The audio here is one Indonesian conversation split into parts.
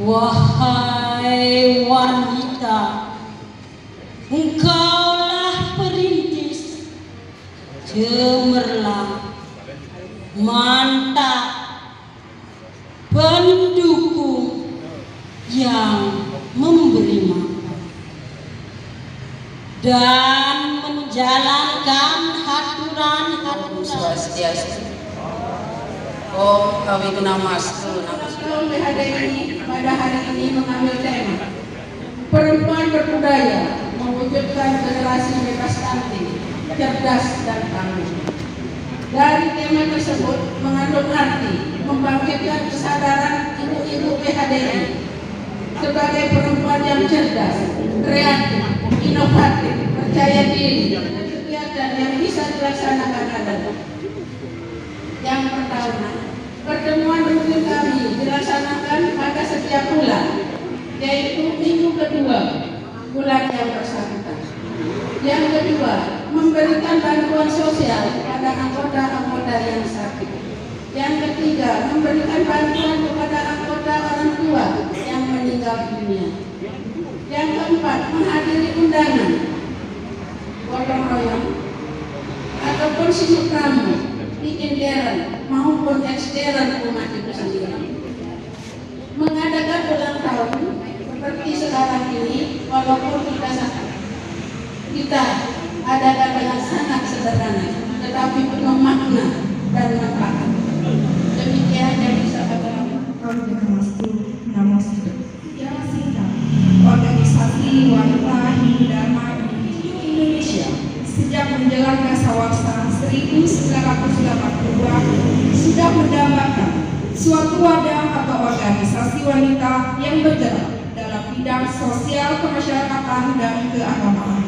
Wahai wanita, engkaulah perintis, cemerlang, mantap, pendukung yang memberi makan dan menjalankan aturan-aturan Swastiastu. Om Kawituna Mastu. PHDI pada hari ini mengambil tema perempuan berbudaya mewujudkan generasi bebas stunting, cerdas dan tangguh. Dari tema tersebut mengandung arti membangkitkan kesadaran ibu-ibu PHDI sebagai perempuan yang cerdas, kreatif, inovatif, percaya diri, dan kegiatan yang bisa dilaksanakan adalah yang pertama, pertemuan rutin kami dilaksanakan pada setiap bulan, yaitu minggu kedua bulan yang bersangkutan. Yang kedua, memberikan bantuan sosial pada anggota-anggota yang sakit. Yang ketiga, memberikan bantuan kepada anggota orang tua yang meninggal dunia. Yang keempat, menghadiri undangan, gotong royong, ataupun sibuk tamu di intern maupun ekstern rumah itu sendiri. Mengadakan ulang tahun seperti sekarang ini, walaupun kita adakan dengan sangat sederhana, tetapi penuh makna dan manfaat. Demikian yang bisa kami Secara singkat, organisasi wanita Hindu Dharma Indonesia sejak menjelang dasawarsa 1982 sudah mendambakan suatu wadah atau organisasi wanita yang bergerak dalam bidang sosial kemasyarakatan dan keagamaan.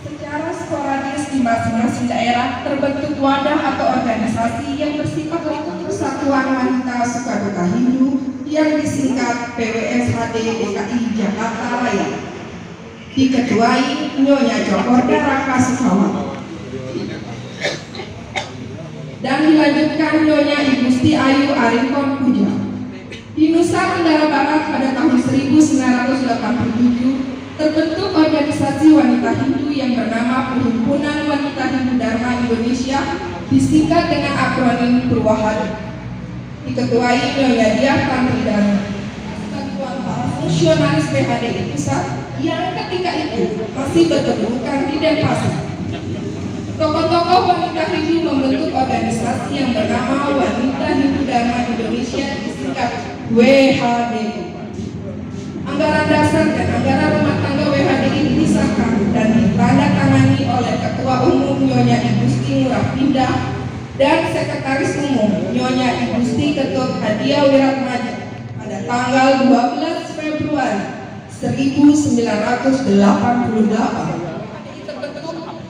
Secara sporadis di masing-masing daerah terbentuk wadah atau organisasi yang bersifat Persatuan Wanita Sukaduka Hindu yang disingkat PWSHD DKI Jakarta Raya, diketuai Nyonya Jokorda Raka Sukawa dan dilanjutkan Nyonya Igusti Ayu Aringkon Puja. Di Nusa Tenggara Barat pada tahun 1987 terbentuk organisasi wanita Hindu yang bernama Perhimpunan Wanita Hindu Dharma Indonesia, disingkat dengan akronim Purwahadi, diketuai Nyonya Diah Tantridana, Satuan para Fungsionalis PHDI Pusat yang ketika itu masih berkedudukan di Denpasar. Tokoh-tokoh wanita Hindu membentuk organisasi yang bernama Wanita Hindu Dharma Indonesia, disingkat WHDI. Anggaran dasar dan anggaran rumah tangga WHDI disahkan dan ditandatangani oleh Ketua Umum Nyonya Igusti Ngurah Pindah dan Sekretaris Umum Nyonya Igusti Ketut Hadia Wiratmaja pada tanggal 12 Februari 1988.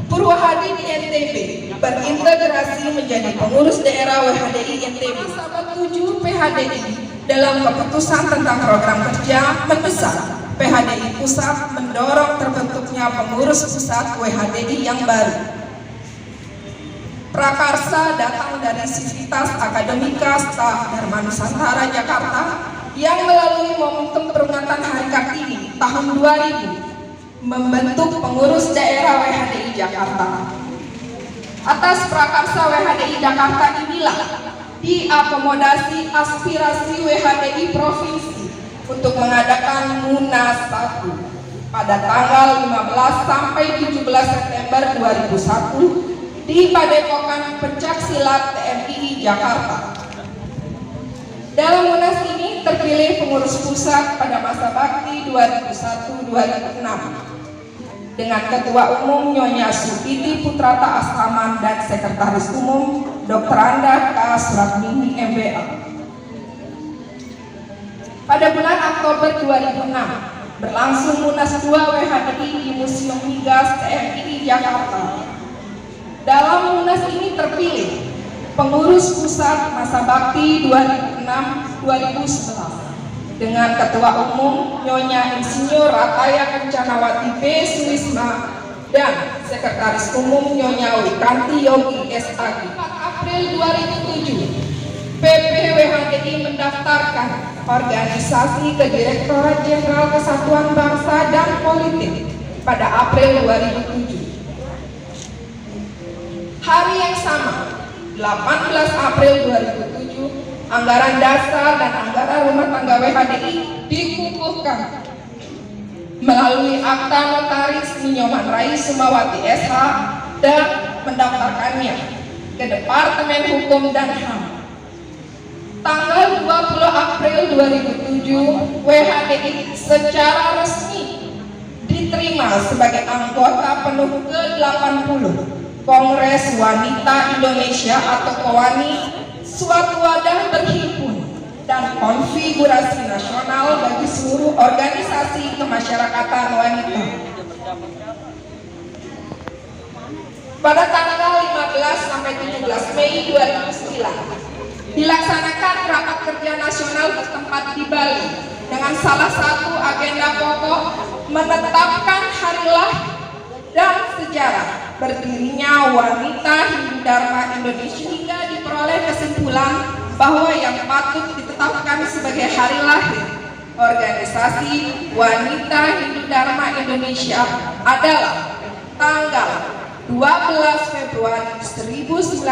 Purwahadi di NTB berintegrasi menjadi pengurus daerah WHDI NTB. Sahabat 7 PHDI dalam keputusan tentang program kerja mendesak PHDI Pusat mendorong terbentuknya pengurus pusat WHDI yang baru. Prakarsa datang dari Sivitas Akademika Staf Dharma Nusantara Jakarta yang melalui momentum peringatan Hari Kartini tahun 2000 membentuk pengurus daerah WHDI Jakarta. Atas prakarsa WHDI Jakarta inilah diakomodasi aspirasi WHDI Provinsi untuk mengadakan Munas 1 pada tanggal 15 sampai 17 September 2001 di Padepokan Pencaksilat TMI Jakarta. Dalam Munas ini terpilih pengurus pusat pada masa bakti 2001-2006 dengan Ketua Umum Nyonya Sukiti Putrata Astaman dan Sekretaris Umum Dr. Anda K. Suratmini MBA. Pada bulan Oktober 2006 berlangsung Munas 2 WHDI di Museum Migas TMI Jakarta. Dalam Munas ini terpilih pengurus pusat masa bakti 2006-2011 dengan Ketua Umum Nyonya Insinyur Rataya Kencanawati B. Sulisma dan Sekretaris Umum Nyonya Wikanti Yogi SAG. 4 April 2007, PPWHDI mendaftarkan organisasi ke Direktorat Jenderal Kesatuan Bangsa dan Politik pada April 2007. Hari yang sama, 18 April 2007, anggaran dasar dan anggaran rumah tangga WHDI dikukuhkan melalui akta notaris Minyoman Rai Sumawati SH dan mendaftarkannya ke Departemen Hukum dan HAM. Tanggal 20 April 2007, WHDI secara resmi diterima sebagai anggota penuh ke-80 Kongres Wanita Indonesia atau KOWANI, suatu wadah berhimpun dan konfigurasi nasional bagi seluruh organisasi kemasyarakatan wanita. Pada tanggal 15 sampai 17 Mei 2009 dilaksanakan rapat kerja nasional bertempat di Bali dengan salah satu agenda pokok menetapkan hari lahir dan sejarah berdirinya Wanita Hindu Dharma Indonesia hingga diperoleh kesimpulan bahwa yang patut ditetapkan sebagai hari lahir organisasi Wanita Hindu Dharma Indonesia adalah tanggal 12 Februari 1988,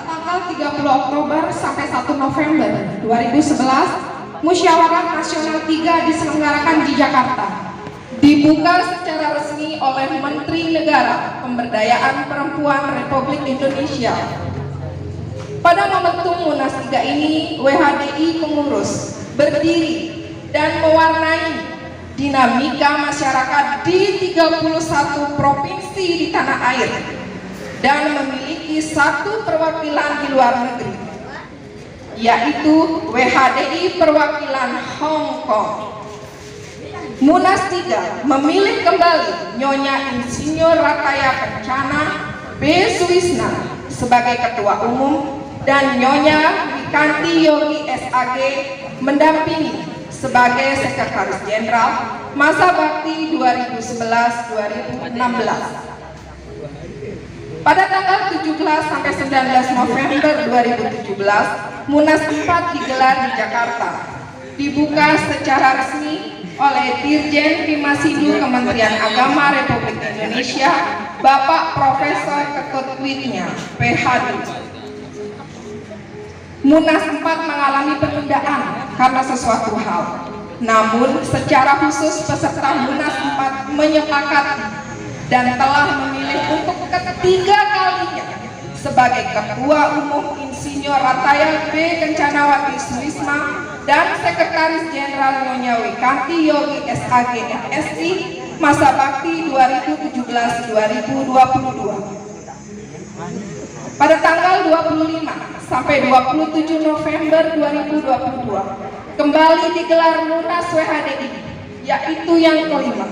tanggal 30 Oktober sampai 1 November 2011, Musyawarah Nasional 3 diselenggarakan di Jakarta. Dibuka secara resmi oleh Menteri Negara Pemberdayaan Perempuan Republik Indonesia. Pada momentum Munas 3 ini, WHDI pengurus berdiri dan mewarnai dinamika masyarakat di 31 provinsi di tanah air dan memiliki satu perwakilan di luar negeri, yaitu WHDI perwakilan Hong Kong. Munas 3 memilih kembali Nyonya Insinyur Rataya Kencana B. Sulisna sebagai Ketua Umum dan Nyonya Wikanti Yogi SAG mendampingi sebagai Sekretaris Jenderal masa bakti 2011-2016. Pada tanggal 17 sampai 19 November 2017, Munas 4 digelar di Jakarta. Dibuka secara resmi oleh Dirjen Primasidu Kementerian Agama Republik Indonesia, Bapak Profesor Ketut Widnya, PhD. Munas 4 mengalami penundaan karena sesuatu hal. Namun secara khusus peserta Munas 4 menyepakati dan telah memilih untuk ketiga kalinya sebagai Ketua Umum Insinyur Rataya B. Kencanawati Sulisma dan Sekretaris Jenderal Nyonya Wikanti Yogi SAG MSI masa bakti 2017-2022. Pada tanggal 25 sampai 27 November 2022 kembali digelar Munas WHDI, yaitu yang kelima.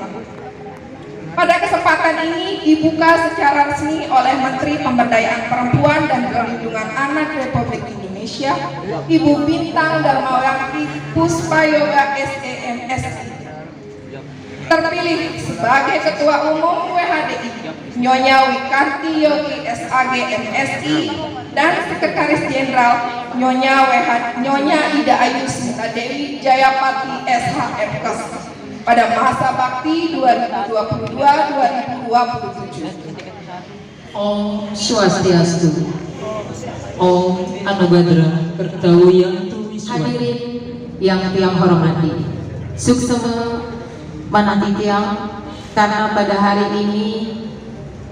Pada kesempatan ini dibuka secara resmi oleh Menteri Pemberdayaan Perempuan dan Perlindungan Anak Republik Indonesia, Ibu Bintang Darmawati Puspayoga SEMSI. Terpilih sebagai Ketua Umum WHDI Nyonya Wikanti Yogi SAG MSI dan Sekretaris Jenderal Nyonya Ida Ayu Sinta Dewi Jayapati SHMKes pada masa bakti 2022-2027. Om Swastiastu. Om Anugerah Kertau yang tulis Hadirin yang tiang hormati, suksema manati tiang, karena pada hari ini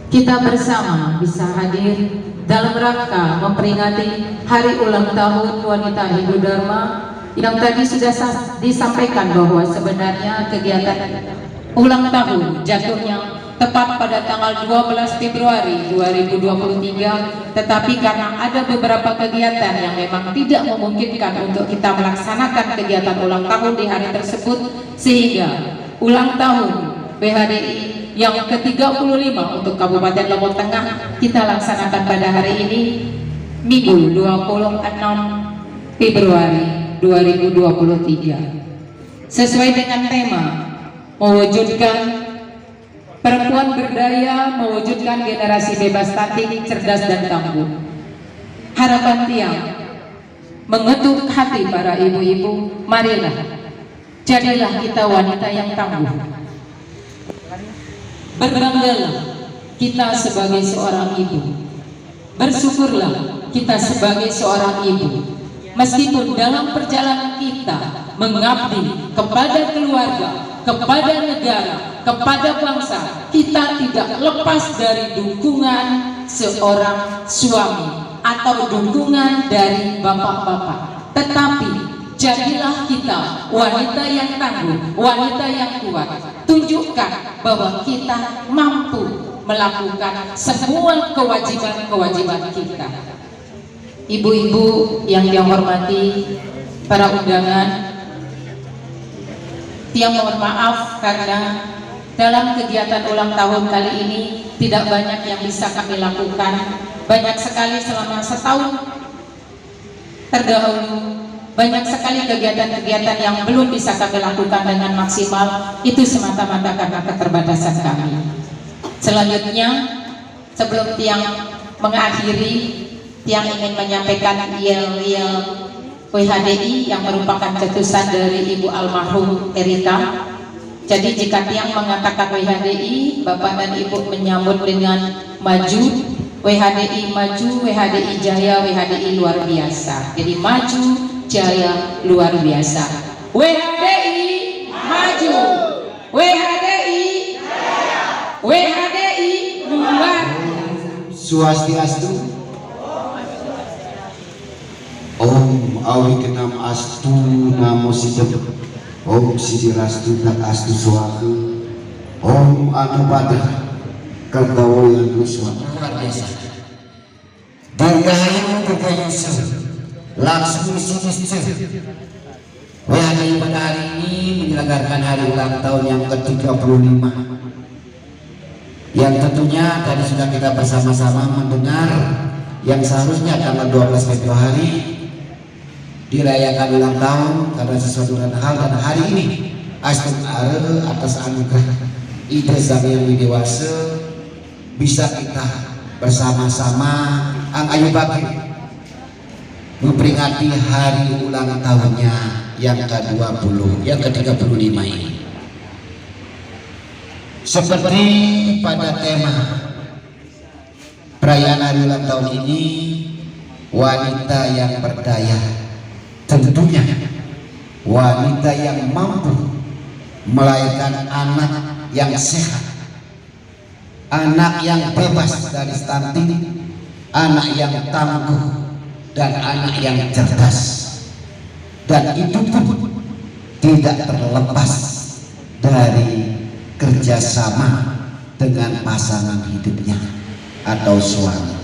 kita bersama bisa hadir dalam rangka memperingati Hari Ulang Tahun Wanita Hindu Dharma yang tadi sudah disampaikan bahwa sebenarnya kegiatan ulang tahun jatuhnya tepat pada tanggal 12 Februari 2023, tetapi karena ada beberapa kegiatan yang memang tidak memungkinkan untuk kita melaksanakan kegiatan ulang tahun di hari tersebut, sehingga ulang tahun WHDI yang ke-35 untuk Kabupaten Lombok Tengah kita laksanakan pada hari ini, Minggu 26 Februari 2023, sesuai dengan tema mewujudkan perempuan berdaya, mewujudkan generasi bebas stunting, cerdas dan tangguh. Harapan tiang mengetuk hati para ibu-ibu, marilah jadilah kita wanita yang tangguh. Berbanggalah kita sebagai seorang ibu, bersyukurlah kita sebagai seorang ibu, meskipun dalam perjalanan kita mengabdi kepada keluarga, kepada negara, kepada bangsa, kita tidak lepas dari dukungan seorang suami atau dukungan dari bapak-bapak. Tetapi jadilah kita wanita yang tangguh, wanita yang kuat. Tunjukkan bahwa kita mampu melakukan semua kewajiban-kewajiban kita. Ibu-ibu yang dihormati, para undangan, tiang mohon maaf karena dalam kegiatan ulang tahun kali ini tidak banyak yang bisa kami lakukan. Banyak sekali selama setahun terdahulu, banyak sekali kegiatan-kegiatan yang belum bisa kami lakukan dengan maksimal. Itu semata-mata karena keterbatasan kami. Selanjutnya, sebelum tiang mengakhiri, tiang ingin menyampaikan yel-yel WHDI yang merupakan cetusan dari Ibu almarhum Erika. Jadi jika tiang mengatakan WHDI, Bapak dan Ibu menyambut dengan maju, WHDI maju, WHDI jaya, WHDI luar biasa. Jadi maju, jaya, luar biasa. WHDI maju, WHDI jaya, WHDI luar. Swastiastu. Om Awikenam Astu Namo Siddha. Om Sidirastu Tak Astu Swaha. Om Anugerah Kertau yang Kuswa. Luar biasa. Dirgahayu Kekayusa langsung sinistir. WHDI pada hari ini menyelenggarakan hari ulang tahun yang ke-35, yang tentunya tadi sudah kita bersama-sama mendengar yang seharusnya tanggal 12 Februari dirayakan ulang tahun karena sesuatu dan hal, dan hari ini Astun Are atas anugerah ide yang dewasa bisa kita bersama-sama Ayu Bakri memperingati hari ulang tahunnya yang ke-20, yang ke-35 ini. Seperti pada tema perayaan hari ulang tahun ini, wanita yang berdaya, tentunya wanita yang mampu melahirkan anak yang sehat, anak yang bebas dari stunting, anak yang tangguh, dan anak yang cerdas. Dan itu pun tidak terlepas dari kerjasama dengan pasangan hidupnya atau suami.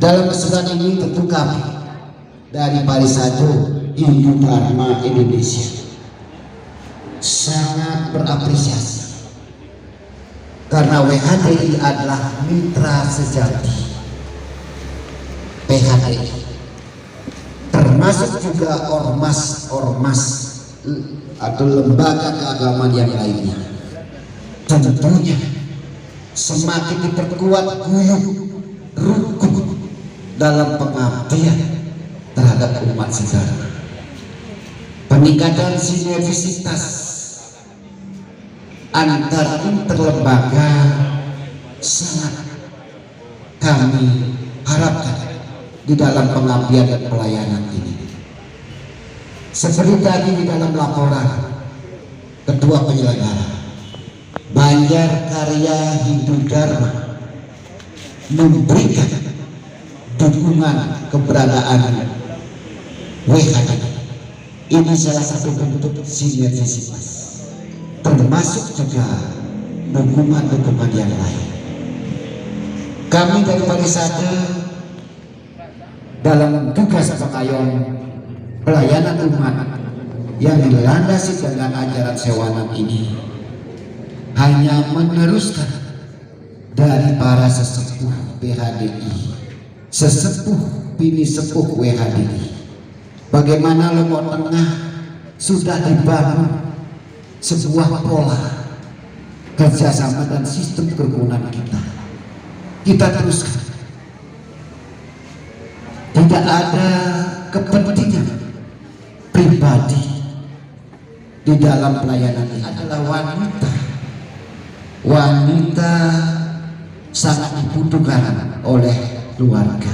Dalam kesempatan ini tentu kami dari Parisado Hindu Dharma Indonesia sangat berapresiasi karena WHDI adalah mitra sejati PHDI, termasuk juga ormas-ormas atau lembaga keagamaan yang lainnya. Tentunya semakin diperkuat guyup rukun dalam pengabdian terhadap umat sedara. Peningkatan sinergisitas antar interlembaga sangat kami harapkan di dalam pengabdian dan pelayanan ini. Seperti tadi di dalam laporan Ketua Penyelenggara, Banjar Karya Hindu Dharma memberikan dukungan keberadaan WHD. Ini salah satu bentuk sinergisitas, termasuk juga dukungan-dukungan yang lain. Kami dari Parisade dalam tugas pengayom pelayanan umat yang dilandasi dengan ajaran Sewanang ini hanya meneruskan dari para sesepuh BHDI, sesepuh bini sepuh WHDI. Bagaimana Lombok Tengah sudah dibangun sebuah pola kerjasama dan sistem kerukunan kita teruskan. Tidak ada kepentingan pribadi di dalam pelayanan ini. Adalah wanita sangat dibutuhkan oleh keluarga,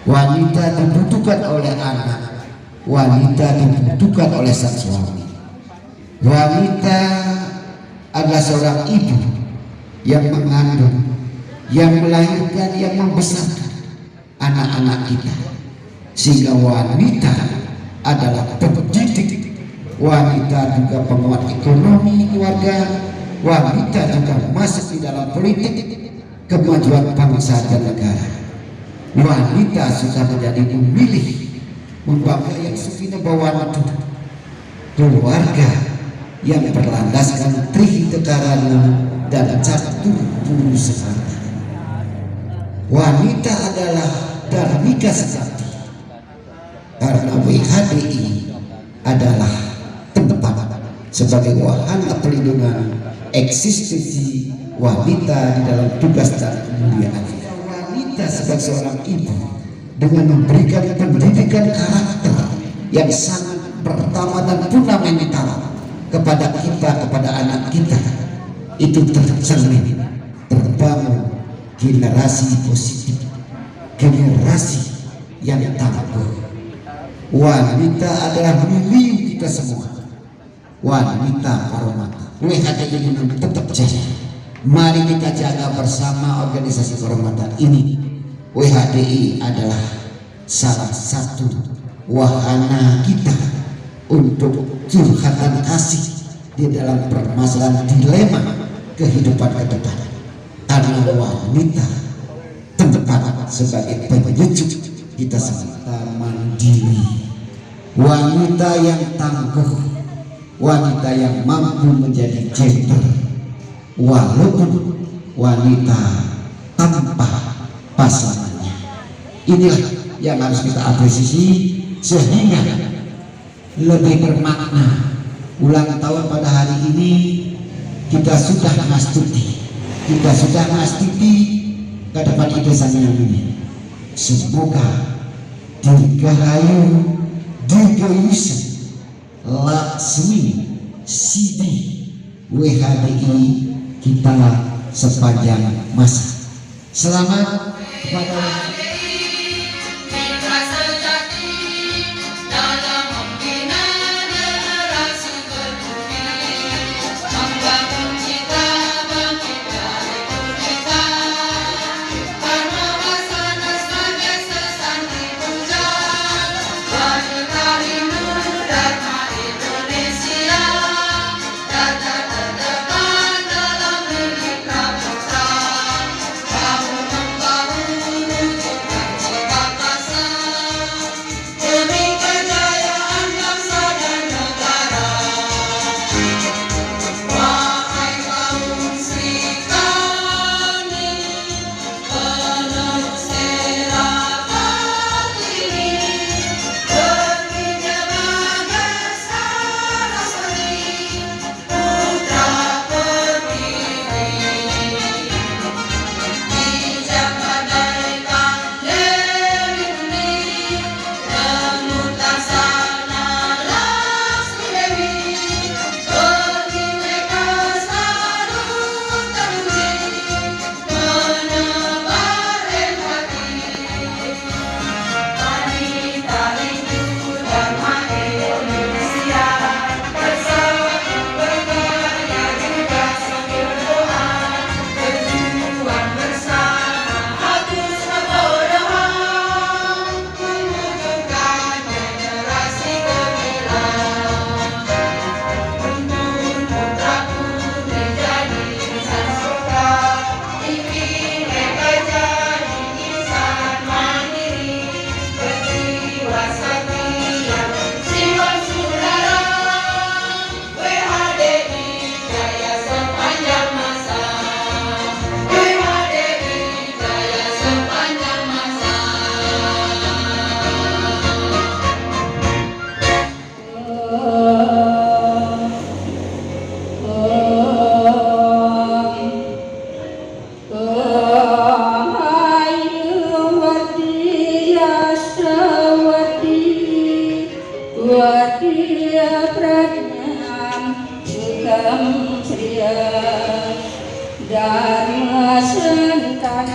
wanita dibutuhkan oleh anak, wanita dibutuhkan oleh sang suami. Wanita adalah seorang ibu yang mengandung, yang melahirkan, yang membesarkan anak-anak kita, sehingga wanita adalah pendidik, wanita juga penguat ekonomi keluarga, wanita juga masuk di dalam politik kemajuan bangsa dan negara. Wanita sudah menjadi pemilih membangun yang sufina bawantu keluarga yang berlandaskan trihita karana dan catur puru sekata. Wanita adalah dharmika sejati, karena WHDI adalah tempat sebagai wahana pelindungan eksistensi wanita di dalam tugas dan kemuliaan. Wanita sebagai seorang ibu dengan memberikan pendidikan karakter yang sangat pertama dan fundamental kepada kita, kepada anak kita, itu tercermin terbangun generasi positif, generasi yang tangguh. Wanita adalah milik kita semua, wanita kehormatan. WHDI ini tetap jaya. Mari kita jaga bersama organisasi kehormatan ini. WHDI adalah salah satu wahana kita untuk curhatan kasih di dalam permasalahan dilema kehidupan ke depan. Karena wanita tempat sebagai penyejuk kita semua. Mandiri, wanita yang tangguh, wanita yang mampu menjadi gender, walaupun wanita tanpa pasangannya. Inilah yang harus kita apresiasi, sehingga lebih bermakna. Ulang tahun pada hari ini kita sudah ngastuti, ke depan ijazahnya ini. Semoga Dirgahayu Dirgayusa Laksmi Sidi WHDI kita sepanjang masa. Selamat kepada Surya Pranyam Sukam Sriya Dharma Sentan